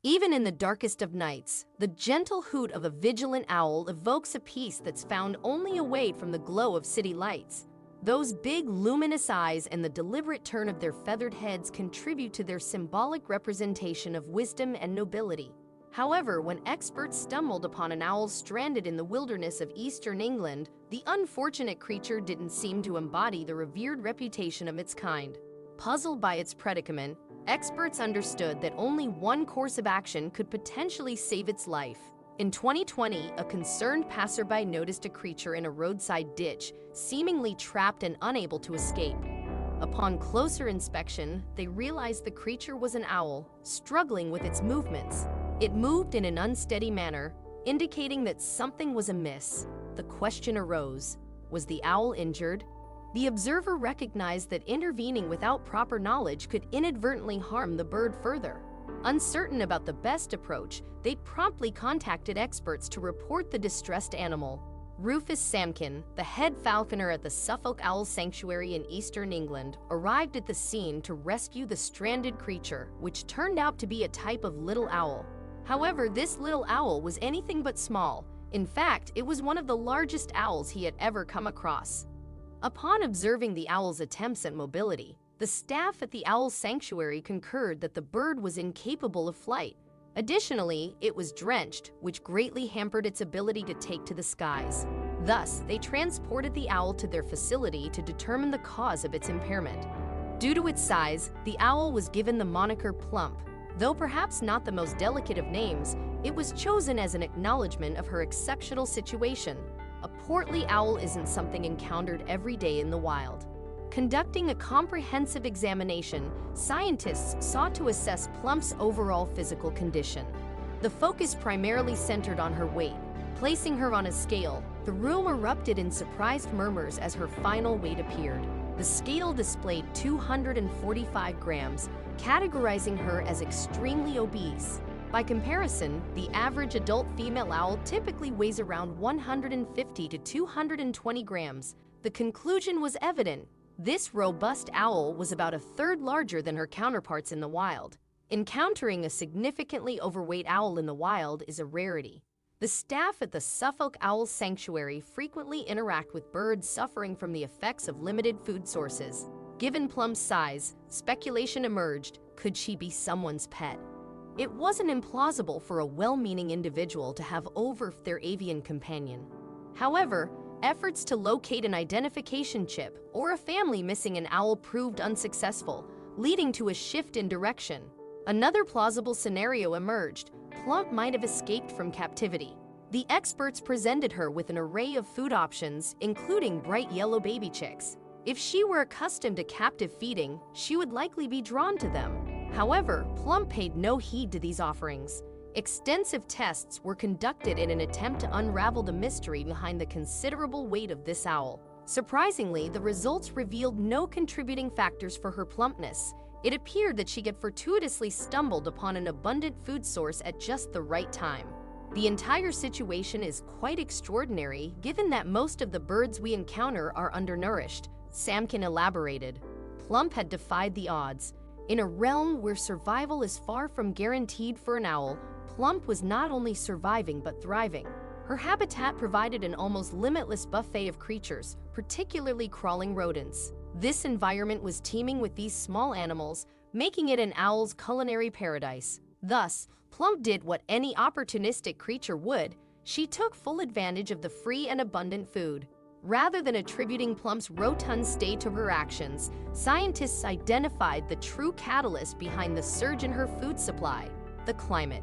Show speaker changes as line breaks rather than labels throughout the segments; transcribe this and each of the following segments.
Even in the darkest of nights, the gentle hoot of a vigilant owl evokes a peace that's found only away from the glow of city lights. Those big, luminous eyes and the deliberate turn of their feathered heads contribute to their symbolic representation of wisdom and nobility. However, when experts stumbled upon an owl stranded in the wilderness of eastern England, the unfortunate creature didn't seem to embody the revered reputation of its kind. Puzzled by its predicament, experts understood that only one course of action could potentially save its life. In 2020, a concerned passerby noticed a creature in a roadside ditch, seemingly trapped and unable to escape. Upon closer inspection, they realized the creature was an owl, struggling with its movements. It moved in an unsteady manner, indicating that something was amiss. The question arose: was the owl injured? The observer recognized that intervening without proper knowledge could inadvertently harm the bird further. Uncertain about the best approach, they promptly contacted experts to report the distressed animal. Rufus Samkin, the head falconer at the Suffolk Owl Sanctuary in eastern England, arrived at the scene to rescue the stranded creature, which turned out to be a type of little owl. However, this little owl was anything but small. In fact, it was one of the largest owls he had ever come across. Upon observing the owl's attempts at mobility, the staff at the Owl Sanctuary concurred that the bird was incapable of flight. Additionally, it was drenched, which greatly hampered its ability to take to the skies. Thus, they transported the owl to their facility to determine the cause of its impairment. Due to its size, the owl was given the moniker Plump. Though perhaps not the most delicate of names, it was chosen as an acknowledgement of her exceptional situation. A portly owl isn't something encountered every day in the wild. Conducting a comprehensive examination, scientists sought to assess Plump's overall physical condition. The focus primarily centered on her weight. Placing her on a scale, the room erupted in surprised murmurs as her final weight appeared. The scale displayed 245 grams, categorizing her as extremely obese. By comparison, the average adult female owl typically weighs around 150 to 220 grams. The conclusion was evident. This robust owl was about a third larger than her counterparts in the wild. Encountering a significantly overweight owl in the wild is a rarity. The staff at the Suffolk Owl Sanctuary frequently interact with birds suffering from the effects of limited food sources. Given Plump's size, speculation emerged: could she be someone's pet? It wasn't implausible for a well-meaning individual to have overfed their avian companion. However, efforts to locate an identification chip or a family missing an owl proved unsuccessful, leading to a shift in direction. Another plausible scenario emerged: Plump might have escaped from captivity. The experts presented her with an array of food options, including bright yellow baby chicks. If she were accustomed to captive feeding, she would likely be drawn to them. However, Plump paid no heed to these offerings. Extensive tests were conducted in an attempt to unravel the mystery behind the considerable weight of this owl. Surprisingly, the results revealed no contributing factors for her plumpness. It appeared that she had fortuitously stumbled upon an abundant food source at just the right time. The entire situation is quite extraordinary, given that most of the birds we encounter are undernourished, Samkin elaborated. Plump had defied the odds. In a realm where survival is far from guaranteed for an owl, Plump was not only surviving but thriving. Her habitat provided an almost limitless buffet of creatures, particularly crawling rodents. This environment was teeming with these small animals, making it an owl's culinary paradise. Thus, Plump did what any opportunistic creature would: she took full advantage of the free and abundant food. Rather than attributing Plump's rotund state to her actions, scientists identified the true catalyst behind the surge in her food supply: the climate.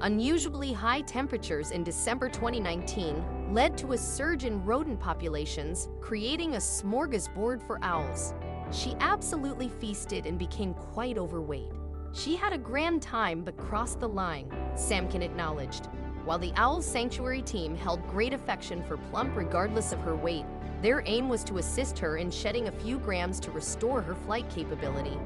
Unusually high temperatures in December 2019 led to a surge in rodent populations, creating a smorgasbord for owls. She absolutely feasted and became quite overweight. She had a grand time but crossed the line, Samkin acknowledged. While the Owl Sanctuary team held great affection for Plump regardless of her weight, their aim was to assist her in shedding a few grams to restore her flight capability.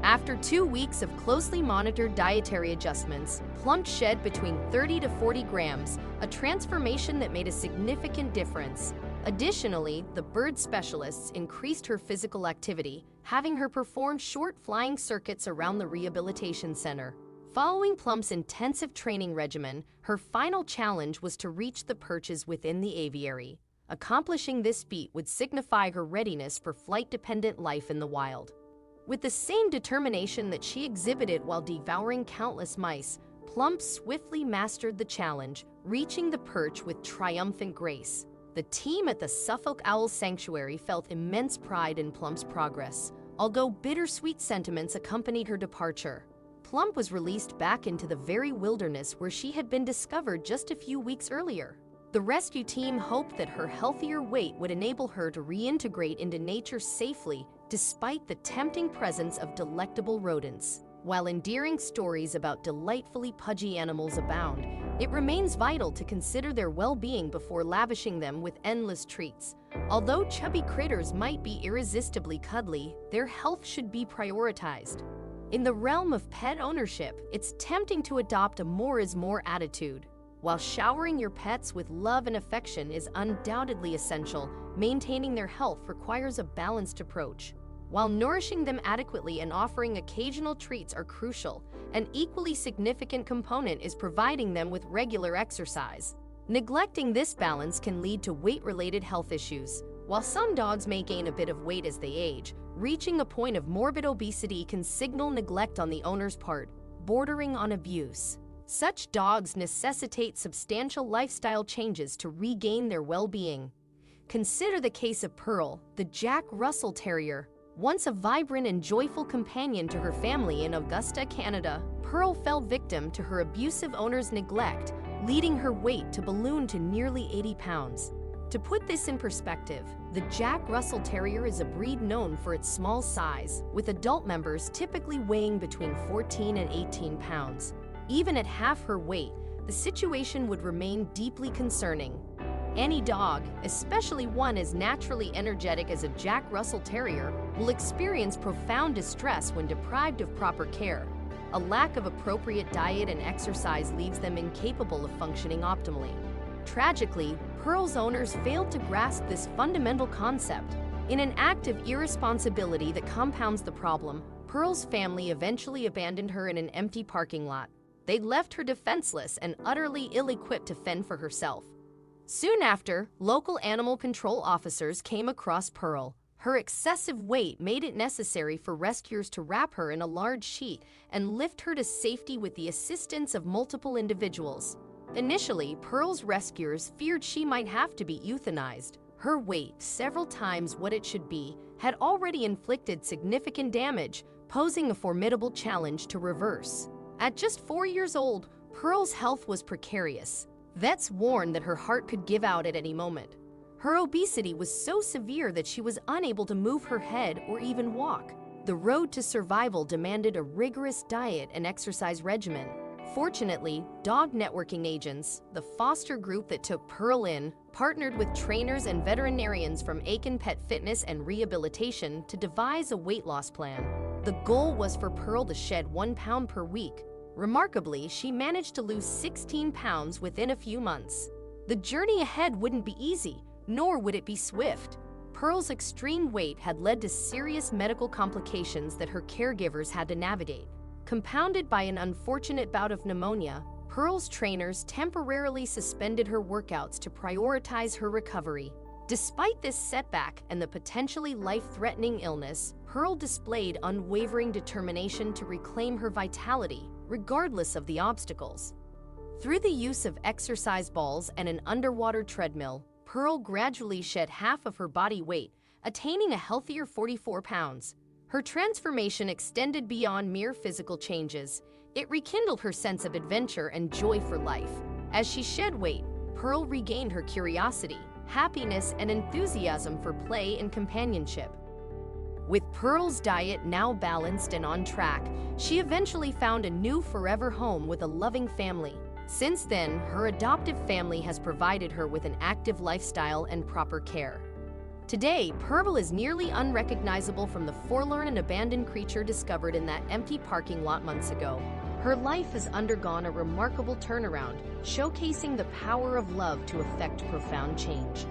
After 2 weeks of closely monitored dietary adjustments, Plump shed between 30 to 40 grams, a transformation that made a significant difference. Additionally, the bird specialists increased her physical activity, having her perform short flying circuits around the rehabilitation center. Following Plump's intensive training regimen, her final challenge was to reach the perches within the aviary. Accomplishing this feat would signify her readiness for flight-dependent life in the wild. With the same determination that she exhibited while devouring countless mice, Plump swiftly mastered the challenge, reaching the perch with triumphant grace. The team at the Suffolk Owl Sanctuary felt immense pride in Plump's progress, although bittersweet sentiments accompanied her departure. Plump was released back into the very wilderness where she had been discovered just a few weeks earlier. The rescue team hoped that her healthier weight would enable her to reintegrate into nature safely, despite the tempting presence of delectable rodents. While endearing stories about delightfully pudgy animals abound, it remains vital to consider their well-being before lavishing them with endless treats. Although chubby critters might be irresistibly cuddly, their health should be prioritized. In the realm of pet ownership, it's tempting to adopt a more-is-more attitude. While showering your pets with love and affection is undoubtedly essential, maintaining their health requires a balanced approach. While nourishing them adequately and offering occasional treats are crucial, an equally significant component is providing them with regular exercise. Neglecting this balance can lead to weight-related health issues. While some dogs may gain a bit of weight as they age, reaching a point of morbid obesity can signal neglect on the owner's part, bordering on abuse. Such dogs necessitate substantial lifestyle changes to regain their well-being. Consider the case of Pearl, the Jack Russell Terrier. Once a vibrant and joyful companion to her family in Augusta, Canada, Pearl fell victim to her abusive owner's neglect, leading her weight to balloon to nearly 80 pounds. To put this in perspective, the Jack Russell Terrier is a breed known for its small size, with adult members typically weighing between 14 and 18 pounds. Even at half her weight, the situation would remain deeply concerning. Any dog, especially one as naturally energetic as a Jack Russell Terrier, will experience profound distress when deprived of proper care. A lack of appropriate diet and exercise leaves them incapable of functioning optimally. Tragically, Pearl's owners failed to grasp this fundamental concept. In an act of irresponsibility that compounds the problem, Pearl's family eventually abandoned her in an empty parking lot. They left her defenseless and utterly ill-equipped to fend for herself. Soon after, local animal control officers came across Pearl. Her excessive weight made it necessary for rescuers to wrap her in a large sheet and lift her to safety with the assistance of multiple individuals. Initially, Pearl's rescuers feared she might have to be euthanized. Her weight, several times what it should be, had already inflicted significant damage, posing a formidable challenge to reverse. At just 4 years old, Pearl's health was precarious. Vets warned that her heart could give out at any moment. Her obesity was so severe that she was unable to move her head or even walk. The road to survival demanded a rigorous diet and exercise regimen. Fortunately, dog networking agents, the foster group that took Pearl in, partnered with trainers and veterinarians from Aiken Pet Fitness and Rehabilitation to devise a weight loss plan. The goal was for Pearl to shed 1 pound per week. Remarkably, she managed to lose 16 pounds within a few months. The journey ahead wouldn't be easy, nor would it be swift. Pearl's extreme weight had led to serious medical complications that her caregivers had to navigate. Compounded by an unfortunate bout of pneumonia, Pearl's trainers temporarily suspended her workouts to prioritize her recovery. Despite this setback and the potentially life-threatening illness, Pearl displayed unwavering determination to reclaim her vitality, regardless of the obstacles. Through the use of exercise balls and an underwater treadmill, Pearl gradually shed half of her body weight, attaining a healthier 44 pounds. Her transformation extended beyond mere physical changes. It rekindled her sense of adventure and joy for life. As she shed weight, Pearl regained her curiosity, happiness, and enthusiasm for play and companionship. With Pearl's diet now balanced and on track, she eventually found a new forever home with a loving family. Since then, her adoptive family has provided her with an active lifestyle and proper care. Today, Pearl is nearly unrecognizable from the forlorn and abandoned creature discovered in that empty parking lot months ago. Her life has undergone a remarkable turnaround, showcasing the power of love to effect profound change.